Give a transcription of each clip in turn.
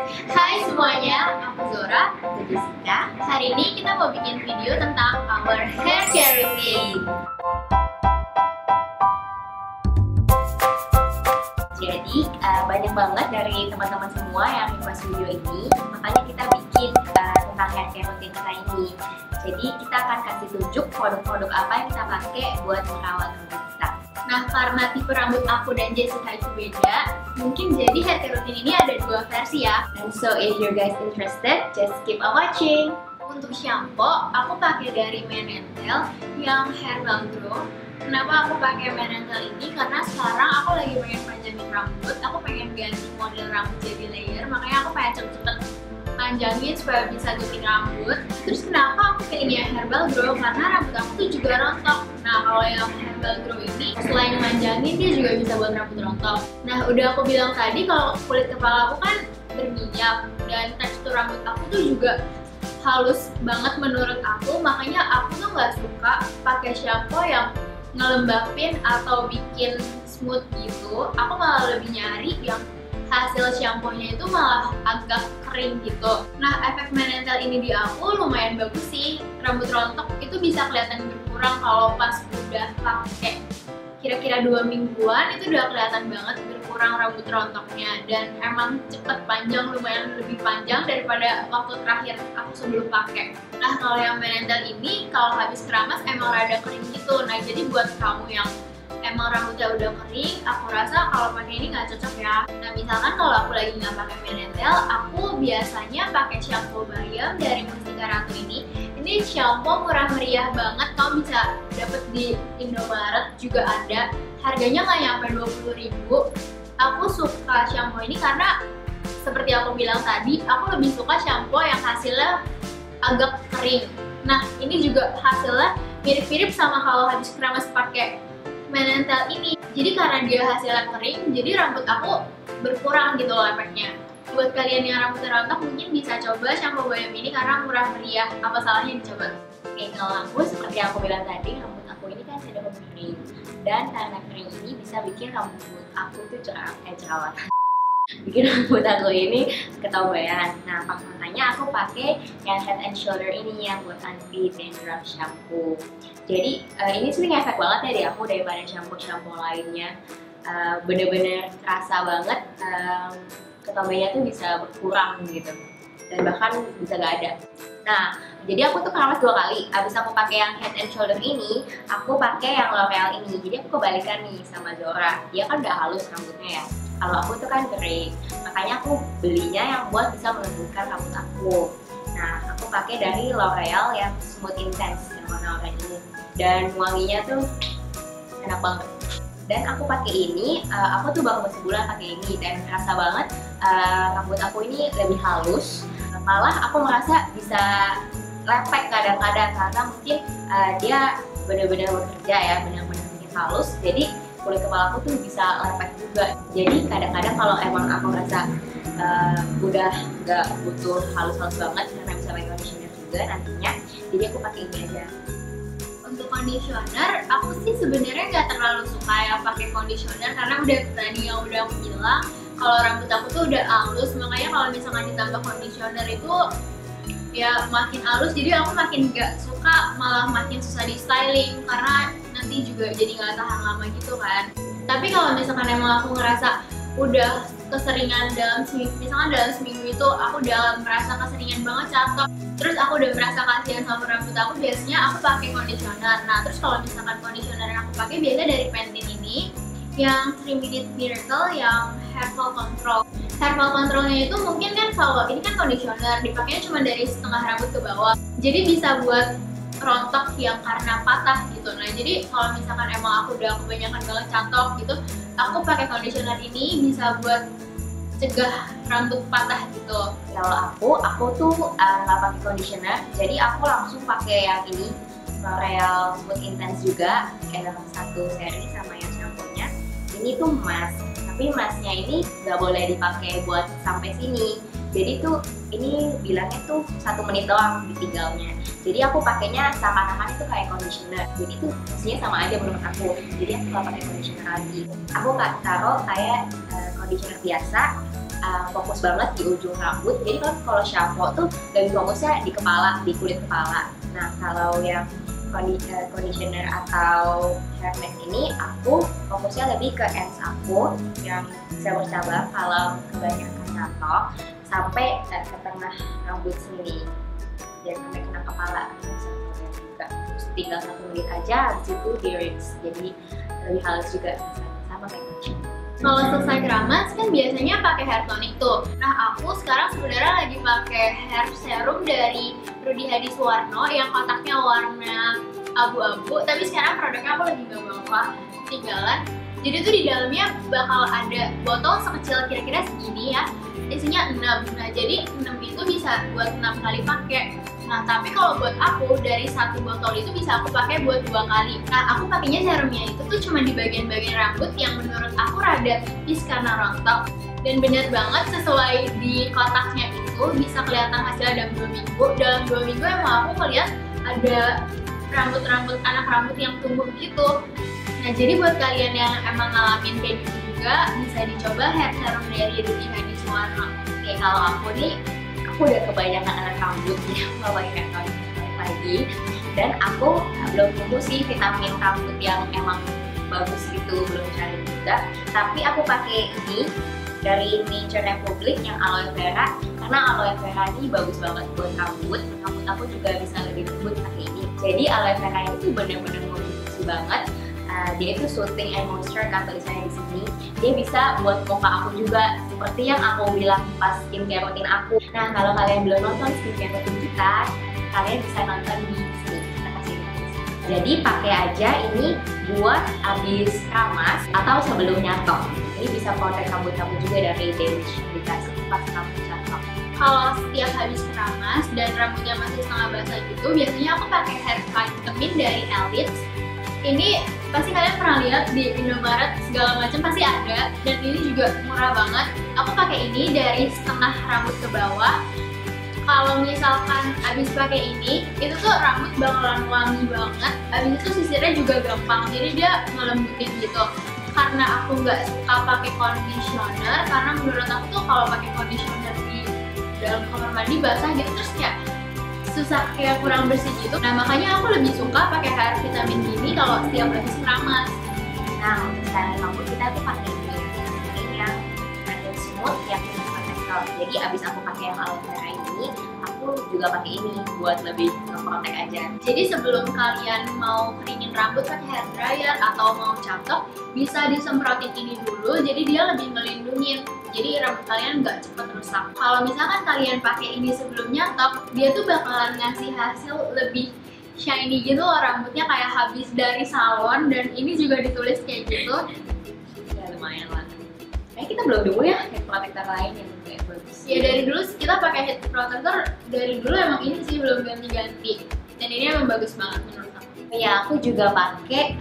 Hai semuanya, aku Zora dan Jessica. Hari ini kita mau bikin video tentang our hair care routine. Jadi banyak banget dari teman-teman semua yang request video ini, makanya kita bikin tentang hair care routine kita ini. Jadi kita akan kasih tunjuk produk-produk apa yang kita pakai buat merawat rambut kita. Nah, karena tipe rambut aku dan Jessica itu beda, mungkin jadi hair care routine ini ada dua versi ya. And so if you guys interested, just keep on watching. Untuk shampoo, aku pakai dari Menentel yang Herbal Grow. Kenapa aku pakai Menentel ini? Karena sekarang aku lagi pengen panjangin rambut, aku pengen ganti model rambut jadi layer, makanya aku pengen cepet-cepet panjangin supaya bisa gunting rambut. Terus kenapa aku pilihnya Herbal Grow? Karena rambut aku tuh juga rontok. Nah, kalau yang Herbal Grow ini selain manjangin, dia juga bisa buat rambut rontok. Nah, udah aku bilang tadi kalau kulit kepala aku kan berminyak dan tekstur rambut aku tuh juga halus banget menurut aku, makanya aku tuh nggak suka pakai shampoo yang ngelembapin atau bikin smooth gitu. Aku malah lebih nyari yang hasil shampoo-nya itu malah agak kering gitu. Nah, efek Menentel ini di aku lumayan bagus sih. Rambut rontok itu bisa kelihatan berkurang kalau pas udah pakai kira-kira 2 mingguan, itu udah kelihatan banget berkurang rambut rontoknya, dan emang cepet panjang, lumayan lebih panjang daripada waktu terakhir aku sebelum pakai. Nah, kalau yang Menentel ini kalau habis keramas emang rada kering gitu. Nah, jadi buat kamu yang emang rambutnya udah kering, aku rasa kalau pakai ini nggak cocok ya. Nah, misalkan kalau aku lagi nggak pakai Menentel, aku biasanya pakai shampoo bayam dari Mustika Ratu ini. Ini shampoo murah meriah banget, kamu bisa dapet di Indomaret juga ada. Harganya nggak nyampe 20.000. Aku suka shampoo ini karena seperti aku bilang tadi, aku lebih suka shampoo yang hasilnya agak kering. Nah, ini juga hasilnya mirip-mirip sama kalau habis keramas pakai Menentel ini. Jadi karena dia hasilnya kering, jadi rambut aku berkurang gitu loh efeknya. Buat kalian yang rambutnya rontok mungkin bisa coba shampoo bayam ini karena murah meriah. Apa salahnya dicoba? Oke, kalau aku seperti aku bilang tadi, rambut aku ini kan cenderung kering, dan karena kering ini bisa bikin rambut aku tuh jerawat. Bikin rambut aku ini ketombean. Nah, makanya aku pakai yang Head and Shoulder ini yang buat anti dandruff shampoo. Jadi ini sih ngefek banget ya di aku daripada shampoo lainnya. Bener-bener kerasa banget ketombeannya tuh bisa berkurang gitu, dan bahkan bisa gak ada. Nah, jadi aku tuh keramas 2 kali. Abis aku pakai yang Head and Shoulder ini, aku pakai yang L'Oreal ini. Jadi aku kebalikan nih sama Zora. Dia kan udah halus rambutnya ya. Kalau aku tuh kan kering, makanya aku belinya yang buat bisa melembutkan rambut aku. Nah, aku pakai dari L'Oreal yang Smooth Intense yang warna oranye ini, dan wanginya tuh enak banget. Dan aku pakai ini, aku tuh baru sebulan pakai ini, dan kerasa banget rambut aku ini lebih halus. Malah aku merasa bisa lepek kadang-kadang karena mungkin dia benar-benar bekerja ya, benar-benar bikin halus. Jadi kulit kepala aku tuh bisa lepek juga. Jadi kadang-kadang kalau emang aku merasa udah nggak butuh halus-halus banget karena bisa pakai conditioner juga nantinya, jadi aku pakai ini aja. Untuk conditioner, aku sih sebenarnya nggak terlalu suka ya pakai conditioner karena udah tadi yang udah aku bilang kalau rambut aku tuh udah halus, makanya kalau misalkan ditambah conditioner itu ya makin halus, jadi aku makin nggak suka, malah makin susah di styling karena nanti juga jadi nggak tahan lama gitu kan. Tapi kalau misalkan emang aku ngerasa udah keseringan dalam seminggu, misalkan dalam seminggu itu aku udah merasa keseringan banget catok, terus aku udah merasa kasihan sama rambut aku, biasanya aku pakai conditioner. Nah, terus kalau misalkan conditioner yang aku pakai biasanya dari Pantene ini yang 3 Minute Miracle yang Hair Fall Control. Hair Fall Controlnya itu mungkin kan kalau ini kan conditioner dipakainya cuma dari setengah rambut ke bawah, jadi bisa buat rontok yang karena patah gitu. Nah, jadi kalau misalkan emang aku udah kebanyakan banget catok gitu, aku pakai conditioner ini bisa buat cegah rambut patah gitu. Kalau aku tuh nggak pakai conditioner, jadi aku langsung pakai yang ini L'Oreal Smooth Intense juga, kayak satu seri sama yang shampoo-nya. Ini tuh mask, tapi masknya ini nggak boleh dipakai buat sampai sini. Jadi tuh ini bilangnya tuh 1 menit doang ditinggalnya. Jadi aku pakainya seakan-akan itu kayak conditioner. Jadi tuh fungsinya sama aja menurut aku. Jadi aku nggak pakai conditioner lagi. Aku nggak taruh kayak conditioner biasa, fokus banget di ujung rambut. Jadi kalau shampoo tuh lebih fokusnya di kepala, di kulit kepala. Nah kalau yang conditioner atau hair mask ini aku fokusnya lebih ke ends aku yang bisa bercabang. Kalau kebanyakan nyatok sampai ke tengah rambut sini, jangan sampai kena kepala. Juga terus tinggal 1 menit aja, habis itu di rinse, jadi lebih halus juga, sama kayak conditioner. Kalau selesai keramas kan biasanya pakai hair tonic tuh. Nah aku sekarang sebenarnya lagi pakai hair serum dari Rudy Hadiswarno yang kotaknya warna abu-abu. Tapi sekarang produknya aku lagi nggak bawa, ketinggalan. Jadi tuh di dalamnya bakal ada botol sekecil kira-kira segini ya. Isinya 6. Nah jadi 6 itu bisa buat 6 kali pakai. Nah tapi kalau buat aku dari 1 botol itu bisa aku pakai buat 2 kali. Nah aku pakainya serumnya itu tuh cuma di bagian-bagian rambut yang menurut aku rada tipis karena rontok. Dan bener banget sesuai di kotaknya itu bisa kelihatan hasilnya dalam 2 minggu. Dalam 2 minggu emang aku ngeliat ada rambut-rambut, anak rambut yang tumbuh gitu. Nah jadi buat kalian yang emang ngalamin kayak gitu juga bisa dicoba hair serum dari Rudy Hadiswarno. Oke, kalau aku nih, aku udah kebanyakan anak rambut ya, nggak pakai hair tonic lagi. Dan aku belum nemu sih vitamin rambut yang emang bagus gitu, belum cari juga. Tapi aku pakai ini dari Nature Republic yang aloe vera, karena aloe vera ini bagus banget buat rambut. Rambut aku juga bisa lebih lembut pakai ini. Jadi aloe vera ini tuh bener-bener nutrisi banget. Dia itu soothing and moisture kan tulisannya di sini. Dia bisa buat muka aku juga, seperti yang aku bilang pas skincare rutin aku. Nah kalau kalian belum nonton skincare rutin kita, kalian bisa nonton di sini. Kita kasih link. Jadi pakai aja ini buat abis keramas atau sebelum nyatok. Ini bisa protect rambut kamu juga dari damage dikasih pas kamu nyatok. Kalau setiap habis keramas dan rambutnya masih setengah basah gitu, biasanya aku pakai hair vitamin dari Elite. Ini pasti kalian pernah lihat di Indomaret segala macam pasti ada, dan ini juga murah banget. Aku pakai ini dari setengah rambut ke bawah. Kalau misalkan abis pakai ini, itu tuh rambut bakalan wangi banget. Abis itu sisirnya juga gampang, jadi dia ngelembutin gitu. Karena aku nggak suka pakai conditioner, karena menurut aku tuh kalau pakai conditioner di dalam kamar mandi basah gitu terus ya susah, kayak kurang bersih gitu. Nah makanya aku lebih suka pakai hair vitamin ini kalau setiap habis keramas. Nah untuk styling rambut kita tuh pakai ini yang ada smooth yang protector. Jadi abis aku pakai yang aloe vera ini, aku juga pakai ini buat lebih nge-protect aja. Jadi sebelum kalian mau keringin rambut pakai hair dryer atau mau catok, bisa disemprotin ini dulu, jadi dia lebih melindungi. Jadi rambut kalian nggak cepet rusak. Kalau misalkan kalian pakai ini sebelum nyatok, dia tuh bakalan ngasih hasil lebih shiny gitu loh, rambutnya kayak habis dari salon. Dan ini juga ditulis kayak gitu. Ya lumayan lah. Kayaknya kita belum nemu ya head protector lain yang kayak bagus. Ya dari dulu kita pakai head protector dari dulu emang ini sih, belum ganti-ganti. Dan ini emang bagus banget menurut aku. Ya aku juga pakai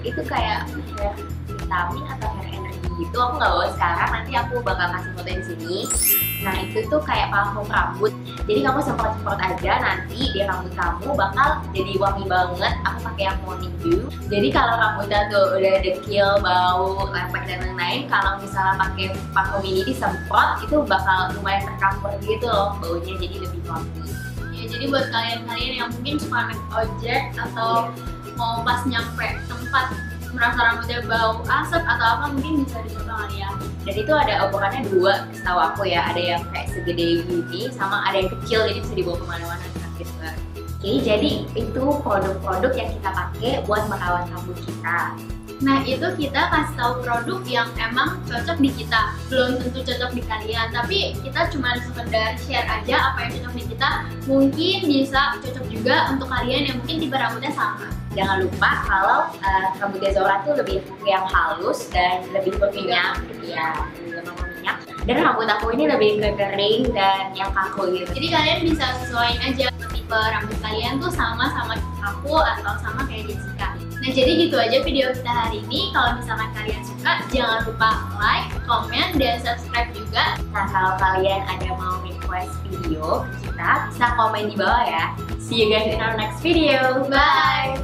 itu kayak hair vitamin atau hair energy gitu. Aku nggak bawa sekarang, nanti aku bakal kasih foto di sini. Nah itu tuh kayak parfum rambut. Jadi kamu semprot-semprot aja, nanti di rambut kamu bakal jadi wangi banget. Aku pakai yang morning dew. Jadi kalau rambutnya tuh udah dekil, bau, lepek dan lain-lain, kalau misalnya pakai parfum ini disemprot, itu bakal lumayan tercampur gitu loh baunya, jadi lebih wangi. Ya jadi buat kalian-kalian yang mungkin suka naik ojek atau mau pas nyampe tempat merasa rambutnya bau asap atau apa, mungkin bisa dicoba kali ya. Dan itu ada ukurannya 2 setahu aku ya, ada yang kayak segede gini sama ada yang kecil, jadi bisa dibawa kemana-mana gitu kan. Oke, jadi itu produk-produk yang kita pakai buat merawat rambut kita. Nah itu kita kasih tahu produk yang emang cocok di kita, belum tentu cocok di kalian, tapi kita cuma sekedar share aja apa yang cocok di kita. Mungkin bisa cocok juga untuk kalian yang mungkin tipe rambutnya sama. Jangan lupa kalau rambutnya Zora tuh lebih yang halus dan lebih berminyak, ya, lebih berminyak. Dan rambut aku ini lebih ke kering dan yang kaku gitu. Jadi kalian bisa sesuaiin aja tipe rambut kalian tuh sama aku atau sama kayak Jessica. Nah jadi gitu aja video kita hari ini. Kalau misalkan kalian suka, jangan lupa like, komen, dan subscribe juga. Nah kalau kalian ada mau request video kita, bisa komen di bawah ya. See you guys in our next video. Bye!